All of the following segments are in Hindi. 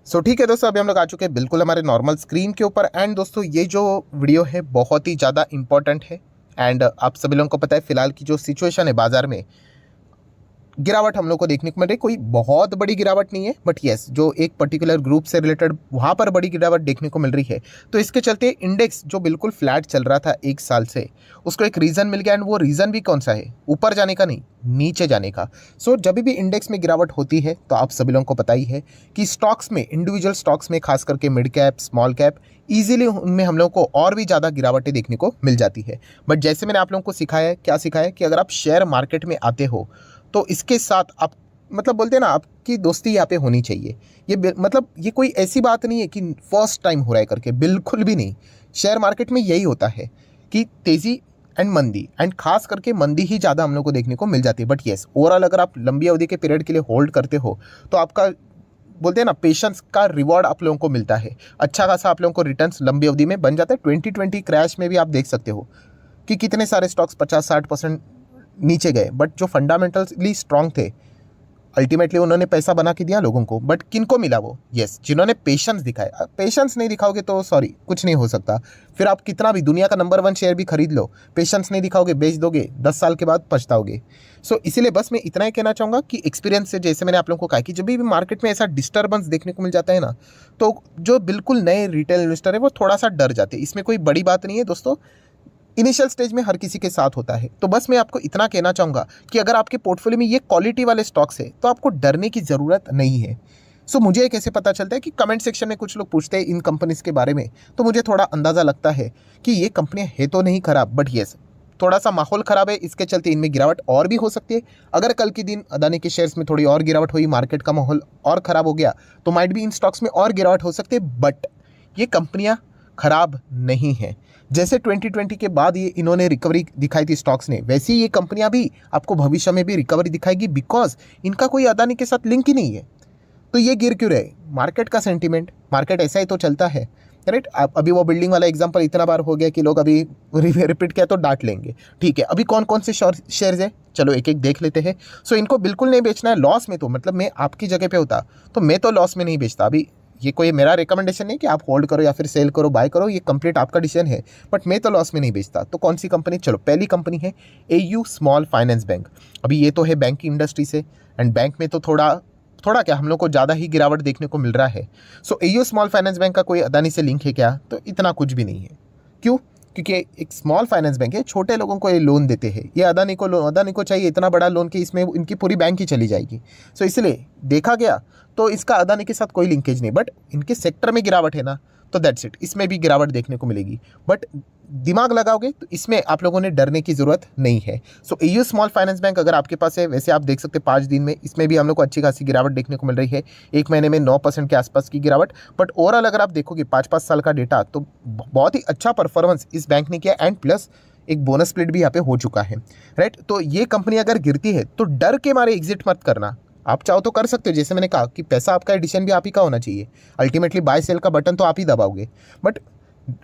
ठीक है दोस्तों, अभी हम लोग आ चुके हैं बिल्कुल हमारे नॉर्मल स्क्रीन के ऊपर। एंड दोस्तों ये जो वीडियो है बहुत ही ज़्यादा इंपॉर्टेंट है। एंड आप सभी लोगों को पता है फिलहाल की जो सिचुएशन है बाजार में, गिरावट हम लोग को देखने को मिल रही। कोई बहुत बड़ी गिरावट नहीं है, बट येस जो एक पर्टिकुलर ग्रुप से रिलेटेड वहाँ पर बड़ी गिरावट देखने को मिल रही है। तो इसके चलते इंडेक्स जो बिल्कुल फ्लैट चल रहा था एक साल से, उसको एक रीज़न मिल गया। एंड वो रीज़न भी कौन सा है? ऊपर जाने का नहीं, नीचे जाने का। जब भी इंडेक्स में गिरावट होती है तो आप सभी लोगों को पता ही है कि स्टॉक्स में, इंडिविजुअल स्टॉक्स में, खास करके mid cap, small cap, easily उनमें हम लोग को और भी ज़्यादा गिरावटें देखने को मिल जाती है। बट जैसे मैंने आप लोगों को सिखाया है, क्या सिखाया है कि अगर आप शेयर मार्केट में आते हो तो इसके साथ आप मतलब बोलते हैं ना, आपकी दोस्ती यहाँ पे होनी चाहिए। मतलब ये कोई ऐसी बात नहीं है कि फर्स्ट टाइम हो रहा है करके, बिल्कुल भी नहीं। शेयर मार्केट में यही होता है कि तेज़ी एंड मंदी, एंड खास करके मंदी ही ज़्यादा हम लोग को देखने को मिल जाती है। बट येस, ओवरऑल अगर आप लंबी अवधि के पीरियड के लिए होल्ड करते हो तो आपका बोलते हैं ना पेशेंस का रिवॉर्ड आप लोगों को मिलता है। अच्छा खासा आप लोगों को रिटर्न्स लंबी अवधि में बन जाता है। 2020 क्रैश में भी आप देख सकते हो कि कितने सारे स्टॉक्स 50-60% नीचे गए, बट जो फंडामेंटली स्ट्रांग थे अल्टीमेटली उन्होंने पैसा बना के दिया लोगों को। बट किनको मिला वो? यस, जिन्होंने पेशेंस दिखाया। पेशेंस नहीं दिखाओगे तो सॉरी, कुछ नहीं हो सकता। फिर आप कितना भी दुनिया का नंबर 1 शेयर भी खरीद लो, पेशेंस नहीं दिखाओगे, बेच दोगे, 10 साल के बाद पछताओगे। इसीलिए बस मैं इतना ही कहना चाहूँगा कि एक्सपीरियंस से, जैसे मैंने आप लोगों को कहा कि जब भी मार्केट में ऐसा डिस्टर्बेंस देखने को मिल जाता है ना, तो जो बिल्कुल नए रिटेल इन्वेस्टर है वो थोड़ा सा डर जाते हैं। इसमें कोई बड़ी बात नहीं है दोस्तों, इनिशियल स्टेज में हर किसी के साथ होता है। तो बस मैं आपको इतना कहना चाहूँगा कि अगर आपके पोर्टफोलियो में ये क्वालिटी वाले स्टॉक्स है तो आपको डरने की ज़रूरत नहीं है। मुझे ये कैसे पता चलता है कि कमेंट सेक्शन में कुछ लोग पूछते हैं इन कंपनीज़ के बारे में, तो मुझे थोड़ा अंदाज़ा लगता है कि ये कंपनियाँ है तो नहीं खराब, बट येस थोड़ा सा माहौल ख़राब है, इसके चलते इनमें गिरावट और भी हो सकती है। अगर कल के दिन अदानी के शेयर्स में थोड़ी और गिरावट हुई, मार्केट का माहौल और ख़राब हो गया, तो माइट भी इन स्टॉक्स में और गिरावट हो सकती है। बट ये कंपनियाँ खराब नहीं है। जैसे 2020 के बाद ये इन्होंने रिकवरी दिखाई थी स्टॉक्स ने, वैसे ही ये कंपनियां भी आपको भविष्य में भी रिकवरी दिखाएगी, बिकॉज इनका कोई अदानी के साथ लिंक ही नहीं है। तो ये गिर क्यों रहे? मार्केट का सेंटीमेंट, मार्केट ऐसा ही तो चलता है, राइट। अभी वो बिल्डिंग वाला एग्जांपल इतना बार हो गया कि लोग अभी रिपीट किया तो डांट लेंगे। ठीक है, अभी कौन कौन से शेयर्स है, चलो एक एक देख लेते हैं। इनको बिल्कुल नहीं बेचना है लॉस में। तो मतलब मैं आपकी जगह पे होता तो मैं तो लॉस में नहीं बेचता। अभी ये कोई मेरा रिकमेंडेशन नहीं कि आप होल्ड करो या फिर सेल करो, बाय करो, ये कंप्लीट आपका डिसीजन है, बट मैं तो लॉस में नहीं बेचता। तो कौन सी कंपनी? चलो पहली कंपनी है एयू स्मॉल फाइनेंस बैंक। अभी ये तो है बैंक की इंडस्ट्री से, एंड बैंक में तो थोड़ा थोड़ा क्या हम लोग को ज़्यादा ही गिरावट देखने को मिल रहा है। एयू स्मॉल फाइनेंस बैंक का कोई अदानी से लिंक है क्या? तो इतना कुछ भी नहीं है। क्यों? क्योंकि एक स्मॉल फाइनेंस बैंक है, छोटे लोगों को ये लोन देते हैं। ये अदानी को चाहिए इतना बड़ा लोन कि इसमें इनकी पूरी बैंक ही चली जाएगी। इसलिए देखा गया तो इसका अदानी के साथ कोई लिंकेज नहीं, बट इनके सेक्टर में गिरावट है ना, तो दैट्स इट, इसमें भी गिरावट देखने को मिलेगी। बट दिमाग लगाओगे तो इसमें आप लोगों ने डरने की ज़रूरत नहीं है। एयू स्मॉल फाइनेंस बैंक अगर आपके पास है, वैसे आप देख सकते हैं 5 दिन में इसमें भी हम लोग को अच्छी खासी गिरावट देखने को मिल रही है। एक महीने में 9% के आसपास की गिरावट। बट ओवरऑल अगर आप देखोगे 5-5 साल का डेटा, तो बहुत ही अच्छा परफॉर्मेंस इस बैंक ने किया, एंड प्लस एक बोनस स्प्लिट भी यहाँ पे हो चुका है, राइट। तो ये कंपनी अगर गिरती है तो डर के मारे एग्जिट मत करना। आप चाहो तो कर सकते हो, जैसे मैंने कहा कि पैसा आपका, एडिशन भी आप ही का होना चाहिए। अल्टीमेटली बाय सेल का बटन तो आप ही दबाओगे, बट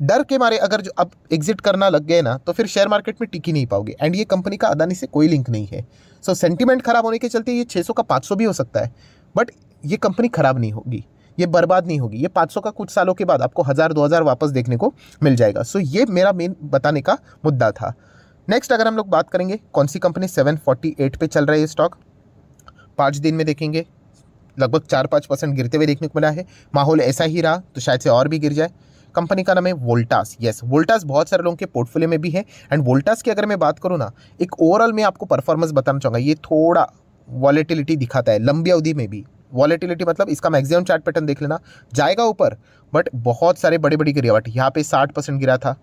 डर के मारे अगर जो अब एग्जिट करना लग गए ना, तो फिर शेयर मार्केट में टिक ही नहीं पाओगे। एंड ये कंपनी का अदानी से कोई लिंक नहीं है। सेंटीमेंट खराब होने के चलते ये 600 का 500 भी हो सकता है, बट ये कंपनी खराब नहीं होगी, ये बर्बाद नहीं होगी। ये 500 का कुछ सालों के बाद आपको 1000-2000 वापस देखने को मिल जाएगा। ये मेरा मेन बताने का मुद्दा था। नेक्स्ट अगर हम लोग बात करेंगे कौन सी कंपनी, 748 पे चल रहा है ये स्टॉक। 5 दिन में देखेंगे लगभग 4-5% गिरते हुए देखने को मिला है। माहौल ऐसा ही रहा तो शायद से और भी गिर जाए। कंपनी का नाम है वोल्टास। यस, वोल्टास बहुत सारे लोगों के पोर्टफोलियो में भी है। एंड वोल्टास की अगर मैं बात करूँ ना, एक ओवरऑल में आपको परफॉर्मेंस बताना चाहूँगा, ये थोड़ा वॉलेटिलिटी दिखाता है लंबी अवधि में भी। वॉलेटिलिटी मतलब इसका मैक्सिमम चार्ट पैटर्न देख लेना, जाएगा ऊपर, बट बहुत सारे बड़ी बड़ी गिरावट। यहाँ पे 60% गिरा था,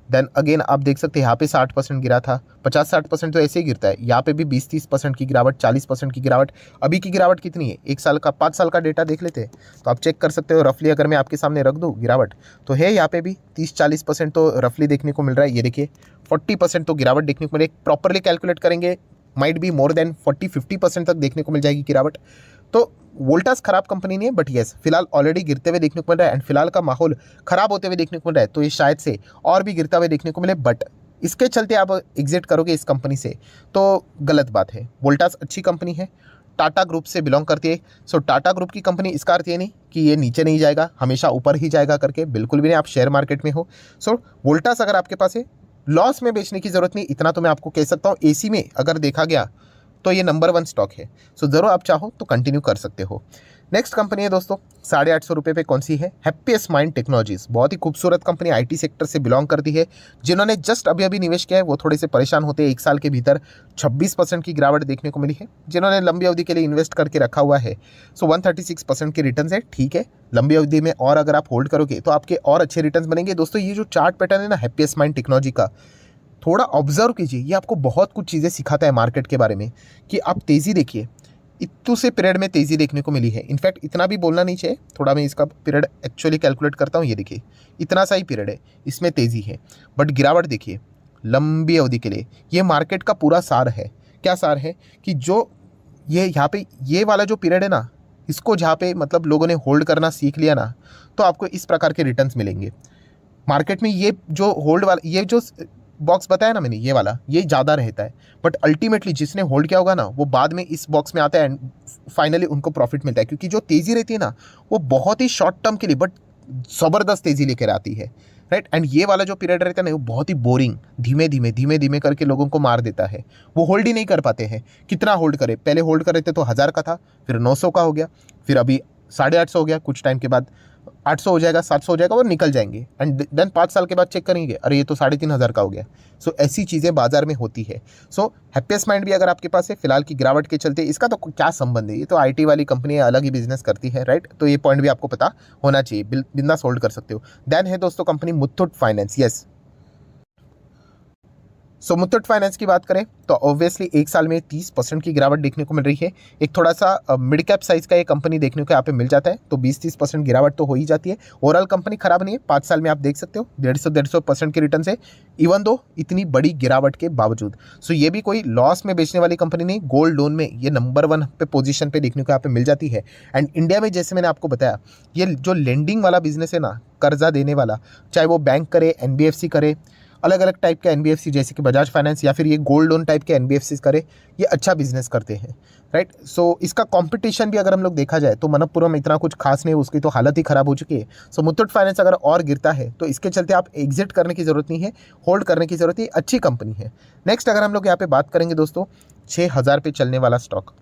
देन अगेन आप देख सकते हैं यहाँ पे 60% गिरा था। 50-60% तो ऐसे ही गिरता है। यहाँ पे भी 20-30% की गिरावट, 40% की गिरावट। अभी की गिरावट कितनी है? 1 साल का, 5 साल का डेटा देख लेते हैं तो आप चेक कर सकते हो। रफली अगर मैं आपके सामने रख दूँ गिरावट, तो है यहाँ पे भी 30-40% तो रफली देखने को मिल रहा है। ये देखिए 40% तो गिरावट देखने को मिले। प्रॉपरली कैलकुलेट करेंगे माइट बी मोर देन 40-50% तक देखने को मिल जाएगी गिरावट। तो वोल्टास खराब कंपनी नहीं है, बट येस फिलहाल ऑलरेडी गिरते हुए देखने को मिल रहा है, एंड फिलहाल का माहौल खराब होते हुए देखने को मिल रहा है, तो ये शायद से और भी गिरता हुआ देखने को मिले। बट इसके चलते आप एग्जिट करोगे इस कंपनी से तो गलत बात है। वोल्टास अच्छी कंपनी है, टाटा ग्रुप से बिलोंग करती है। सो टाटा ग्रुप की कंपनी, इसका अर्थ ये नहीं कि ये नीचे नहीं जाएगा, हमेशा ऊपर ही जाएगा करके, बिल्कुल भी नहीं। आप शेयर मार्केट में हो। सो वोल्टास अगर आपके पास है, लॉस में बेचने की जरूरत नहीं, इतना तो मैं आपको कह सकता हूँ। एसी में अगर देखा गया तो ये नंबर 1 स्टॉक है। सो ज़रूर आप चाहो तो कंटिन्यू कर सकते हो। नेक्स्ट कंपनी है दोस्तों, 850 रुपये पे कौन सी है? Happiest mind technologies. बहुत ही खूबसूरत कंपनी, आईटी सेक्टर से बिलोंग करती है। जिन्होंने जस्ट अभी अभी निवेश किया है वो थोड़े से परेशान होते हैं। 1 साल के भीतर 26% की गिरावट देखने को मिली है। जिन्होंने लंबी अवधि के लिए इन्वेस्ट करके रखा हुआ है, सो 136% के रिटर्न है। ठीक है, लंबी अवधि में और अगर आप होल्ड करोगे तो आपके और अच्छे रिटर्न बनेंगे। दोस्तों ये जो चार्ट पैटर्न है ना हैप्पीएस्ट माइंड टेक्नोलॉजी का, थोड़ा ऑब्जर्व कीजिए। ये आपको बहुत कुछ चीज़ें सिखाता है मार्केट के बारे में, कि आप तेज़ी देखिए। इतू से पीरियड में तेज़ी देखने को मिली है। इनफैक्ट इतना भी बोलना नहीं चाहिए, थोड़ा मैं इसका पीरियड एक्चुअली कैलकुलेट करता हूँ। ये देखिए इतना सा ही पीरियड है, इसमें तेज़ी है, बट गिरावट देखिए लंबी अवधि के लिए। ये मार्केट का पूरा सार है। क्या सार है? कि जो ये यहाँ पे ये वाला जो पीरियड है ना, इसको जहाँ पे मतलब लोगों ने होल्ड करना सीख लिया ना, तो आपको इस प्रकार के रिटर्न्स मिलेंगे मार्केट में। ये जो होल्ड वाला, ये जो बॉक्स बताया ना मैंने, ये वाला, ये ज़्यादा रहता है, बट अल्टीमेटली जिसने होल्ड किया होगा ना, वो बाद में इस बॉक्स में आता है एंड फाइनली उनको प्रॉफिट मिलता है। क्योंकि जो तेज़ी रहती है ना, वो बहुत ही शॉर्ट टर्म के लिए बट ज़बरदस्त तेज़ी लेकर आती है, राइट। एंड ये वाला जो पीरियड रहता है ना, वो बहुत ही बोरिंग, धीमे धीमे करके लोगों को मार देता है। वो होल्ड ही नहीं कर पाते हैं। कितना होल्ड करे? पहले होल्ड कर रहे थे तो 1000 का था, फिर 900 का हो गया, फिर अभी 850 हो गया, कुछ टाइम के बाद 800 हो जाएगा, 700 हो जाएगा और निकल जाएंगे। एंड देन 5 साल के बाद चेक करेंगे, अरे ये तो 3500 का हो गया। सो ऐसी चीज़ें बाजार में होती है। सो हैप्पीएस्ट माइंड भी अगर आपके पास है, फिलहाल की गिरावट के चलते, इसका तो क्या संबंध है? ये तो आईटी वाली कंपनी है, अलग ही बिजनेस करती है, राइट। तो ये पॉइंट भी आपको पता होना चाहिए, बिंदास होल्ड कर सकते हो। देन है दोस्तों कंपनी मुथूट फाइनेंस। यस, सो मुथूट फाइनेंस की बात करें तो ऑब्वियसली 1 साल में 30% की गिरावट देखने को मिल रही है। एक थोड़ा सा मिड कैप साइज का ये कंपनी देखने को यहाँ पे मिल जाता है, तो 20-30% गिरावट तो हो ही जाती है। ओवरऑल कंपनी खराब नहीं है, 5 साल में आप देख सकते हो 150% के रिटर्न से, इवन दो इतनी बड़ी गिरावट के बावजूद। सो ये भी कोई लॉस में बेचने वाली कंपनी नहीं। गोल्ड लोन में ये नंबर 1 पे पोजीशन पे देखने को यहाँ पे मिल जाती है। एंड इंडिया में जैसे मैंने आपको बताया, ये जो लेंडिंग वाला बिजनेस है ना, कर्जा देने वाला, चाहे वो बैंक करे, एनबीएफसी करे, अलग अलग टाइप के एनबीएफसी जैसे कि बजाज फाइनेंस, या फिर ये गोल्ड लोन टाइप के एनबीएफसी करे, ये अच्छा बिजनेस करते हैं, राइट। सो इसका कंपटीशन भी अगर हम लोग देखा जाए तो मनप्पुरम इतना कुछ खास नहीं है, उसकी तो हालत ही खराब हो चुकी है। सो मुथूट फाइनेंस अगर और गिरता है तो इसके चलते आप एग्जिट करने की जरूरत नहीं है, होल्ड करने की जरूरत है, अच्छी कंपनी है। नेक्स्ट अगर हम लोग यहाँ पे बात करेंगे दोस्तों, 6000 पे चलने वाला स्टॉक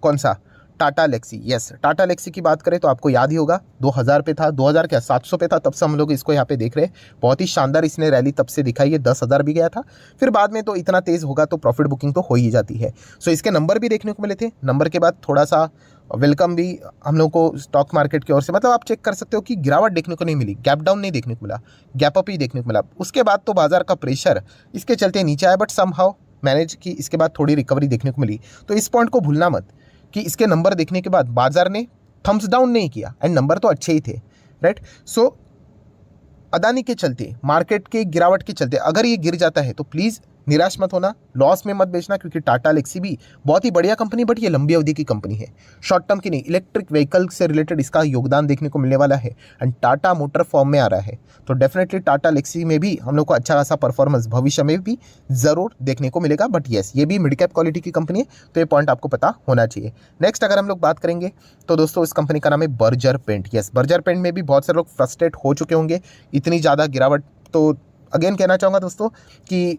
कौन सा? Tata Elxsi. Yes, Tata Elxsi की बात करें तो आपको याद ही होगा 2000 पे था, 2000 क्या 700 पे था, तब से हम लोग इसको यहाँ पे देख रहे हैं। बहुत ही शानदार इसने रैली तब से दिखाई है, 10,000 भी गया था। फिर बाद में तो इतना तेज़ होगा तो प्रॉफिट बुकिंग तो हो ही जाती है। सो इसके नंबर भी देखने को मिले थे। नंबर के बाद थोड़ा सा वेलकम भी हम लोग को स्टॉक मार्केट की ओर से, मतलब आप चेक कर सकते हो कि गिरावट देखने को नहीं मिली, गैप डाउन नहीं देखने को मिला, गैप अप ही देखने को मिला। उसके बाद तो बाजार का प्रेशर इसके चलते नीचे आया, बट समहाउ मैनेज की, इसके बाद थोड़ी रिकवरी देखने को मिली। तो इस पॉइंट को भूलना मत कि इसके नंबर देखने के बाद बाजार ने थम्स डाउन नहीं किया, एंड नंबर तो अच्छे ही थे, राइट। सो अदानी के चलते, मार्केट के गिरावट के चलते अगर ये गिर जाता है तो प्लीज़ निराश मत होना, लॉस में मत बेचना, क्योंकि टाटा लेक्सी भी बहुत ही बढ़िया कंपनी, बट ये लंबी अवधि की कंपनी है, शॉर्ट टर्म की नहीं। इलेक्ट्रिक व्हीकल से रिलेटेड इसका योगदान देखने को मिलने वाला है, एंड टाटा मोटर फॉर्म में आ रहा है, तो डेफिनेटली टाटा लेक्सी में भी हम लोग को अच्छा खासा परफॉर्मेंस भविष्य में भी ज़रूर देखने को मिलेगा। बट येस, ये भी मिड कैप क्वालिटी की कंपनी है, तो ये पॉइंट आपको पता होना चाहिए। नेक्स्ट अगर हम लोग बात करेंगे तो दोस्तों इस कंपनी का नाम है Berger paint. Yes, Berger paint में भी बहुत सारे लोग फ्रस्ट्रेट हो चुके होंगे, इतनी ज़्यादा गिरावट। तो अगेन कहना चाहूँगा दोस्तों कि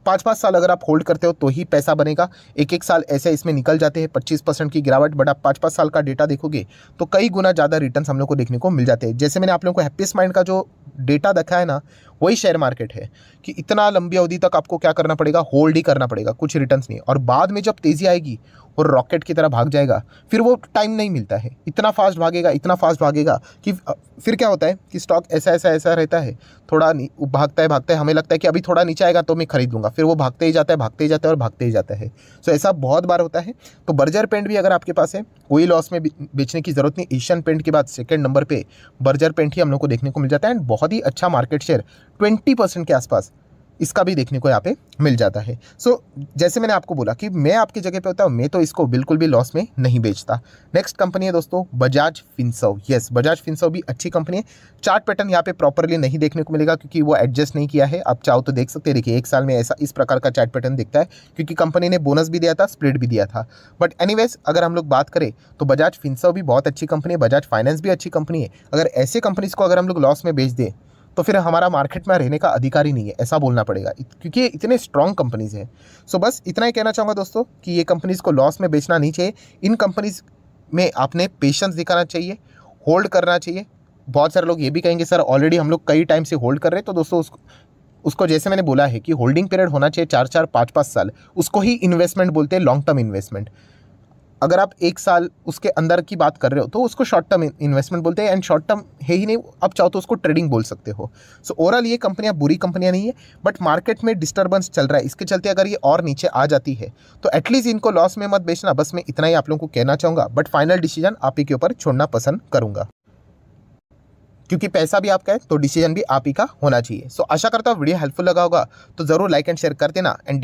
5-5 साल अगर आप होल्ड करते हो तो ही पैसा बनेगा। 1-1 साल ऐसे इसमें निकल जाते हैं, 25% की गिरावट, बट आप 5-5 साल का डेटा देखोगे तो कई गुना ज़्यादा रिटर्न्स हम लोग को देखने को मिल जाते हैं। जैसे मैंने आप लोगों को हैप्पीएस्ट माइंड का जो डेटा देखा है ना, वही शेयर मार्केट है कि इतना लंबी अवधि तक आपको क्या करना पड़ेगा, होल्ड ही करना पड़ेगा, कुछ रिटर्न्स नहीं। और बाद में जब तेज़ी आएगी और रॉकेट की तरह भाग जाएगा, फिर वो टाइम नहीं मिलता है, इतना फास्ट भागेगा, इतना फास्ट भागेगा कि फिर क्या होता है कि स्टॉक ऐसा रहता है, थोड़ा भागता है, हमें लगता है कि अभी थोड़ा नीचे आएगा तो मैं खरीद लूँगा, फिर वो भागते ही जाता है और भागते ही जाता है। सो ऐसा बहुत बार होता है। तो बर्जर पेंट भी अगर आपके पास है, कोई लॉस में बेचने की जरूरत नहीं। एशियन पेंट के बाद सेकंड नंबर पे बर्जर पेंट ही हम लोग को देखने को मिल जाता है, एंड बहुत ही अच्छा मार्केट शेयर 20% के आसपास इसका भी देखने को यहाँ पे मिल जाता है। सो जैसे मैंने आपको बोला कि मैं आपकी जगह पे होता हूँ, मैं तो इसको बिल्कुल भी लॉस में नहीं बेचता। नेक्स्ट कंपनी है दोस्तों Bajaj Finserv. Yes, Bajaj Finserv भी अच्छी कंपनी है। चार्ट पैटर्न यहाँ पे प्रॉपरली नहीं देखने को मिलेगा क्योंकि वो एडजस्ट नहीं किया है। आप चाहो तो देख सकते हैं, देखिए 1 साल में ऐसा इस प्रकार का चार्ट पैटर्न दिखता है क्योंकि कंपनी ने बोनस भी दिया था, स्प्लिट भी दिया था। बट एनीवेज अगर हम लोग बात करें तो बजाज फिनसर्व भी बहुत अच्छी कंपनी है, बजाज फाइनेंस भी अच्छी कंपनी है। अगर ऐसे कंपनीज को अगर हम लोग लॉस में बेच दें तो फिर हमारा मार्केट में रहने का अधिकार ही नहीं है, ऐसा बोलना पड़ेगा क्योंकि ये इतने स्ट्रॉन्ग कंपनीज हैं। सो बस इतना ही कहना चाहूँगा दोस्तों कि ये कंपनीज को लॉस में बेचना नहीं चाहिए। इन कंपनीज में आपने पेशेंस दिखाना चाहिए, होल्ड करना चाहिए। बहुत सारे लोग ये भी कहेंगे सर ऑलरेडी हम लोग कई टाइम से होल्ड कर रहे हैं, तो दोस्तों उसको जैसे मैंने बोला है कि होल्डिंग पीरियड होना चाहिए 4-4, 5-5 साल। उसको ही इन्वेस्टमेंट बोलते हैं, लॉन्ग टर्म इन्वेस्टमेंट। अगर आप 1 साल उसके अंदर की बात कर रहे हो तो उसको शॉर्ट टर्म इन्वेस्टमेंट बोलते हैं, एंड शॉर्ट टर्म है ही नहीं, आप चाहो तो उसको ट्रेडिंग बोल सकते हो। सो ओवरऑल ये कंपनियां बुरी कंपनियां नहीं है, बट मार्केट में डिस्टर्बेंस चल रहा है, इसके चलते अगर ये और नीचे आ जाती है तो एटलीस्ट इनको लॉस में मत बेचना। बस मैं इतना ही आप लोगों को कहना चाहूँगा, बट फाइनल डिसीजन आप ही के ऊपर छोड़ना पसंद करूँगा क्योंकि पैसा भी आपका है तो डिसीजन भी आप ही का होना चाहिए। सो आशा करता हूँ वीडियो हेल्पफुल लगा होगा, तो ज़रूर लाइक एंड शेयर कर देना एंड